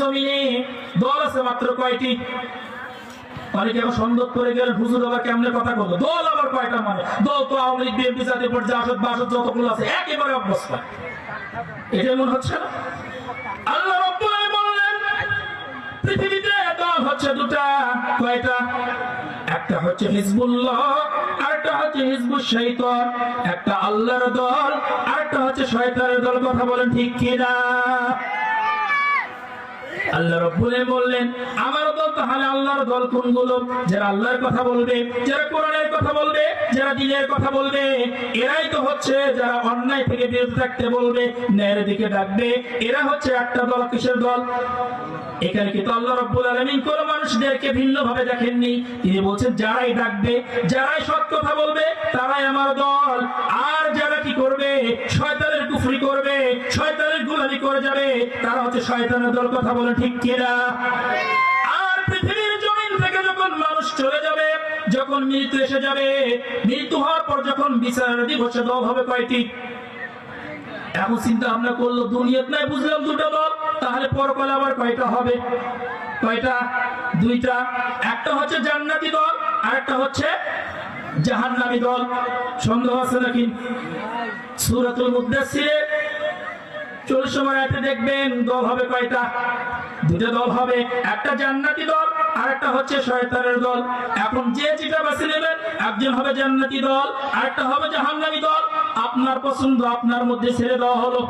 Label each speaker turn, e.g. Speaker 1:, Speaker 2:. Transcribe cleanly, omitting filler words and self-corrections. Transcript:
Speaker 1: জমিনে দল আছে মাত্র কয়টি? অনেকে এখন সন্দেহ করে গেলেন, হুজুর আবার কেমনে কথা বলবো, দল আবার কয়টা? মানে দল তো আওয়ামী লীগ, বিএনপি, জাতীয় পার্টি, জাসদ বাসদ যতগুলো আছে একেবারে অবস্থা। এটা মনে হচ্ছে না? আল্লাহ রাব্বুল আলামিন বললেন পৃথিবীতে দল হচ্ছে দুটা। কয়টা? একটা হচ্ছে হিজবুল্লাহ, আরেকটা হচ্ছে হিজবুশ শাইতান। একটা আল্লাহর দল, আরেকটা হচ্ছে শয়তানের দল। কথা বলেন ঠিক কিনা? আল্লাহ রাব্বুল আলামিন বললেন আমার দল। তাহলে আল্লাহর দল কোনগুলো? যারা আল্লাহর কথা বলবে, যারা কোরআনের কথা বলবে, যারা দ্বীনের কথা বলবে, এরাই তো হচ্ছে যারা অন্যায় থেকে বিরত থাকতে বলবে, ন্যায়ের দিকে ডাকবে। এরা হচ্ছে একটা দল। কিসের দল? এখানে কিন্তু আল্লাহ রাব্বুল আলামিন কোন মানুষদেরকে ভিন্ন ভাবে দেখেননি। তিনি বলছেন যারাই ডাকবে, যারাই সৎ কথা বলবে, তারাই আমার দল। আর যারা কি করবে? শয়তানের কুফরি করবে, শয়তানের গোলামি করে যাবে, তারা হচ্ছে শয়তানের দল। কথা বলে ঠিক কিনা? আর পৃথিবীর জমিন থেকে যখন মানুষ চলে যাবে, যখন মৃত্যু এসে যাবে, মৃত্যু হওয়ার পর যখন বিচার দিবসে দল হবে কয়টি? এখন চিন্তা ভাবনা করলো, দুনিয়াত নাই বুঝলাম দুটো দল, তাহলে পরকালে আবার কয়টা হবে? কয়টা? দুইটা। একটা হচ্ছে জান্নাতি দল, আর একটা হচ্ছে জাহান্নামী দল। সন্দেহ আছে নাকি? সূরাতুল মুদ্দাসসিরে 40 নম্বর আয়াতে দেখবেন দল হবে কয়টা? দুটো দল হবে, একটা জান্নাতি দল আর একটা হচ্ছে শয়তানের দল। এখন যে যেটা বেছে নেবেন, একজন হবে জান্নাতি দল, আরেকটা হবে জাহান্নামী দল। আপনার পছন্দ আপনার মধ্যে ছেড়ে দেওয়া হলো।